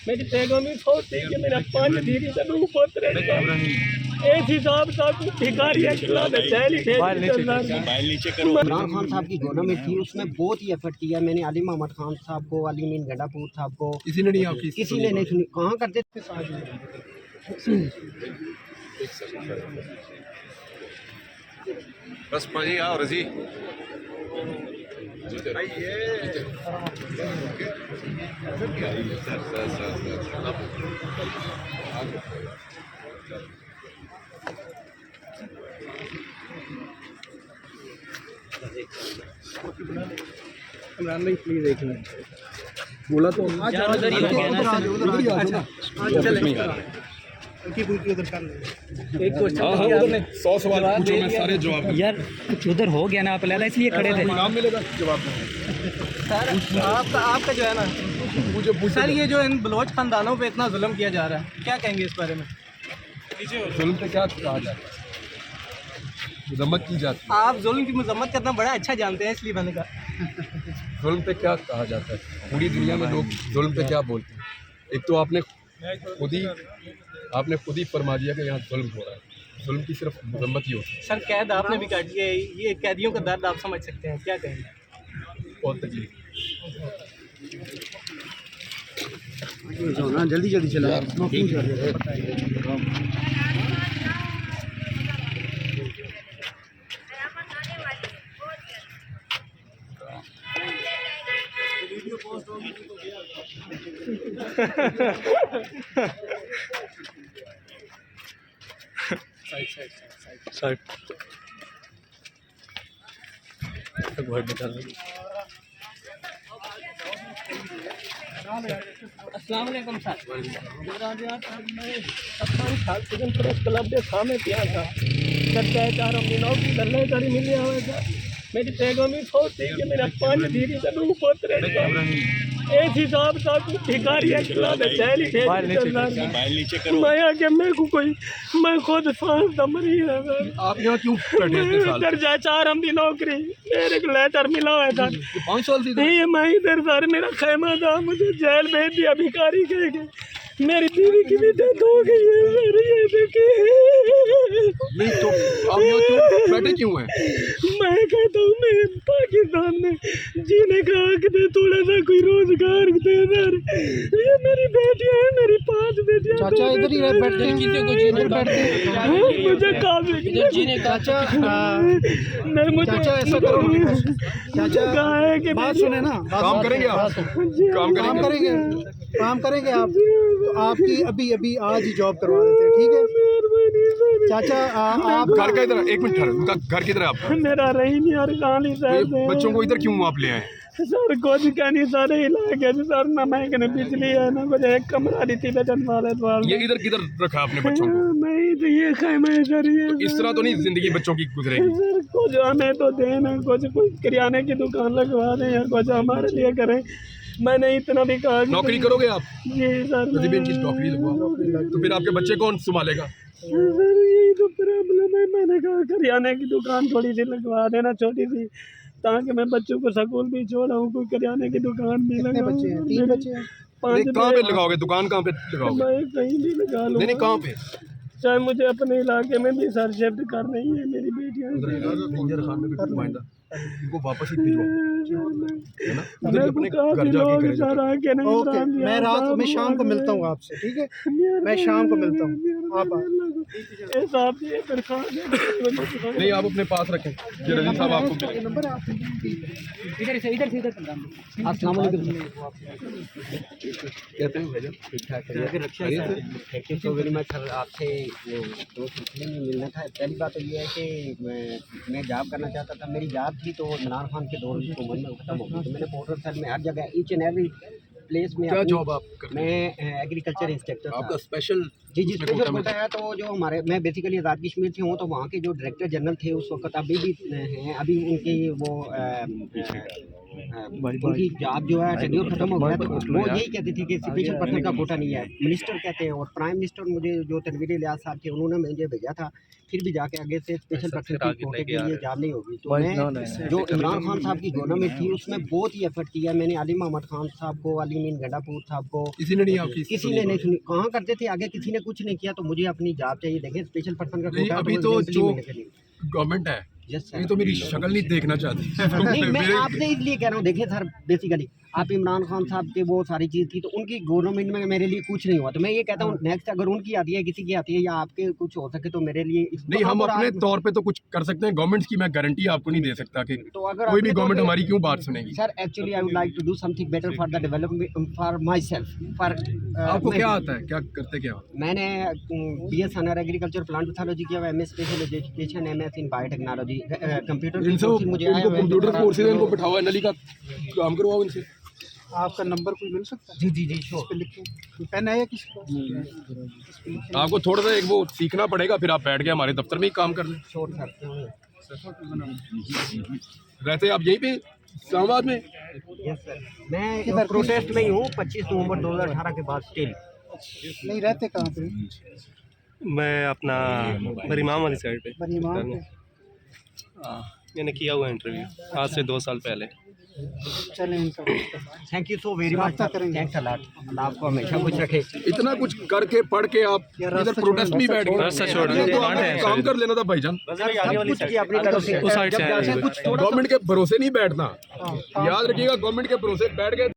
मेरी तेगों में सोचती कि मेरा 5 धीरे से रूह पोतरे एक हिसाब साहब भिखारी है किला दे चैली इमरान खान साहब की गवर्नमेंट थी, उसमें बहुत ही एफर्ट किया मैंने। अली मोहम्मद खान साहब को, अली मीन गंडापुर साहब को, किसी ने नहीं सुनी। कहाँ करते थे बस भाई आओ रजी इमरान भाई प्लीज एक मिनट बोला तो एक क्वेश्चन 100 सवाल पूछो, मैं सारे जवाब यार कुछ उधर हो गया ना, आप लैला इसलिए खड़े थे। नाम मिलेगा जवाब सर आपका जो है ना मुझे सर, ये जो इन बलोच खानदानों पे इतना जुल्म किया जा रहा है, क्या कहेंगे इस बारे में? जुल्म पे क्या कहा जाता है, मजम्मत की जाती है। आप जुल्म की मजम्मत करना बड़ा अच्छा जानते हैं, इसलिए मैंने कहा। जुल्म पे क्या कहा जाता है, पूरी दुनिया में लोग जुल्म पे क्या बोलते हैं। एक तो आपने खुद ही फरमा दिया कि यहाँ जुल्म हो रहा है, जुल्म की सिर्फ मजम्मत ही होती है। सर कैद आपने भी काटी है, ये कैदियों का दर्द आप समझ सकते हैं, क्या कहेंगे? बहुत तकलीफ जल्दी चला साइड अस्सलाम वालेकुम सर। क्लब के सामने पिया था चार अपनी नौकरी लल्ले करी मिली हुआ मेरी तेगों में सोचती कि मेरा 5 धीरे से रूह पोतरे एक हिसाब साहब भिखारी है किला दे चैली मैं आके मेरे को कोई मैं खुद सांस दम रही है। आप यहाँ क्यों दर्जा 4 की नौकरी, मेरे को लेटर मिला हुआ था 5 साल से नहीं, मैं इधर सर मेरा खैमा था, मुझे जेल भेज दिया भिखारी कह के। मेरी बीवी की भी डेथ हो गई है सर, ये देखिए। नहीं तो आप यहाँ क्यों बैठे क्यों हैं? मैं कहता हूँ मैं पाकिस्तान में जीने का हक दे, थोड़ा सा कोई रोजगार दे सर। ये मेरी बेटियाँ हैं, मेरी 5 बेटियाँ। चाचा इधर ही बैठते हैं, मुझे काफी चाचा नहीं, मुझे चाचा ऐसा करो, चाचा कहा है कि बात सुने ना, काम करेंगे आप, काम करेंगे आप। आपकी अभी आज ही जॉब करवा देते हैं, ठीक है चाचा। आप घर का इधर, एक मिनट ठहरो, उनका घर किधर है आपका? मेरा रही नहीं यार, कहानी सर बच्चों को इधर क्यों आप ले आए? सर कुछ कहनी सारे इलाके से सर, ना मैं कहने बिजली है ना कुछ, एक कमरा दी थी बेचन वाले ये इधर किधर रखा आपने बच्चों को? नहीं तो ये खैमा है सर, ये इस तरह तो नहीं जिंदगी बच्चों की गुजरेगी। सर कुछ हमें तो देना, कुछ कोई किराने की दुकान लगवा दें या कुछ हमारे लिए करें। मैंने इतना भी कहा नौकरी करोगे आप? जी सर, नौकरी लगवाओ, तो फिर आपके बच्चे कौन संभालेगा? सर यही तो प्रॉब्लम है। मैंने कहा करियाने की दुकान थोड़ी सी लगवा देना, छोटी सी, ताकि मैं बच्चों को स्कूल भी छोड़ाऊँ, कोई करियाने की दुकान भी लगाऊँ। 3 बच्चे हैं। 5 कहाँ पे लगाओगे दुकान, कहाँ पे लगाओगे? मैं कहीं भी लगा लूँ, नहीं कहाँ पे? चाहे मुझे अपने इलाके में भी सर शिफ्ट करना ही है। मेरी बेटियाँ खान में भी नुमाइंदा इनको वापस ही भिजवाओ, है ना? मैं अपने को घर जाके करें। ओके, मैं रात में शाम को मिलता हूँ आपसे, ठीक है? मैं शाम को मिलता हूँ, आप नहीं आप अपने पास रखें, ये रजी साहब आपको नंबर है आपका? इधर से अस्सलाम वालेकुम। कहते हैं भैया ठीक ठाक है। Thank you so very much sir. आपसे वो 2 सिलसिले में मिलना था। पहली बात तो ये है कि मैं जॉब करना चाहता था, मेरी जॉब थी तो इमरान खान के दौर की उम्र में ख़त्म हो गई, तो मैंने पोर्टल सर में हर जगह ईच एंड एवरी प्लेस में क्या जॉब आप करते हैं? मैं एग्रीकल्चर इंस्पेक्टर आपका स्पेशल जी स्पेशल होता है। तो जो हमारे मैं बेसिकली आज़ाद कश्मीर से हूँ, तो वहाँ के जो डायरेक्टर जनरल थे उस वक्त अभी भी हैं, अभी उनकी वो उनकी जॉब जो है शेड्यूल खत्म हो गया, तो वो यही कहती थी कि स्पेशल पर्सन का कोटा नहीं है। मिनिस्टर कहते हैं और प्राइम मिनिस्टर मुझे जो तनवीर इलियास साहब थे उन्होंने मुझे भेजा था, फिर भी जाके आगे से स्पेशल पर्सन की कोटे के लिए जॉब नहीं होगी। तो मैं जो इमरान खान साहब की गवर्नमेंट थी उसमें बहुत ही एफर्ट किया मैंने। अली मोहम्मद खान साहब को, अली मीन गंडापुर साहब को, किसी ने नहीं आपकी किसी ने नहीं सुनी। कहाँ करते थे आगे, किसी ने कुछ नहीं किया। तो मुझे अपनी जॉब चाहिए। देखें स्पेशल पर्सन का नहीं, कोटा अभी तो जो गवर्नमेंट है यस ये तो मेरी शक्ल नहीं देखना चाहती। नहीं, मैं मेरे- आपसे इसलिए कह रहा हूँ। देखिए सर, बेसिकली आप इमरान खान साहब के वो सारी चीज़ थी, तो उनकी गवर्नमेंट में मेरे लिए कुछ नहीं हुआ। तो मैं ये कहता हूँ नेक्स्ट अगर उनकी आती है, किसी की आती है, या आपके कुछ हो सके तो मेरे लिए नहीं, हम अपने तौर पे तो कुछ कर सकते हैं। गवर्नमेंट की मैं गारंटी आपको नहीं दे सकता कि तो अगर कोई भी अपने तौर गवर्नमेंट पे- हमारी क्यों बात सुनेगी। Sir actually I would like to do something better for the development for myself for आपको क्या आता है, क्या करते क्या हो? मैंने BS honour agriculture plant pathology किया हुआ, MS special education, MS in biotechnology, computer इनसे मुझे आया इनको हुआ है। कंप्यूटर कोर्सेज इनको बिठाओ, एनएलई का काम करवाओ इनसे। आपका नंबर कोई मिल सकता है? जी जी जी श्योर। पे लिखें, पेन है या किसी का? आपको थोड़ा सा एक वो सीखना पड़ेगा, फिर आप बैठ के हमारे दफ्तर में ही काम कर लें। Sure sir. रहते आप यहीं पे इस्लामाबाद में? यस सर, मैं प्रोटेस्ट में ही हूँ 25 नवंबर 2018 के बाद स्टिल। नहीं रहते कहाँ पे? मैं अपना मरीमाम वाली साइड पे बनीमान पे। मैंने किया हुआ इंटरव्यू आज से 2 साल पहले। चलें इनका thank you so very much. राब्ता करेंगे। Thanks a lot. अल्लाह आपको हमेशा खुश रखे। इतना कुछ करके पढ़ के आप इधर प्रोटेस्ट में बैठ गए। रास्ता छोड़ ये तो आपने काम कर लेना था भाईजान। सब कुछ किया अपनी तरफ से। उस साइड से जब आए जाके कुछ थोड़ा गवर्नमेंट के भरोसे नहीं बैठना। याद रखिएगा, गवर्नमेंट के भरोसे बैठ गए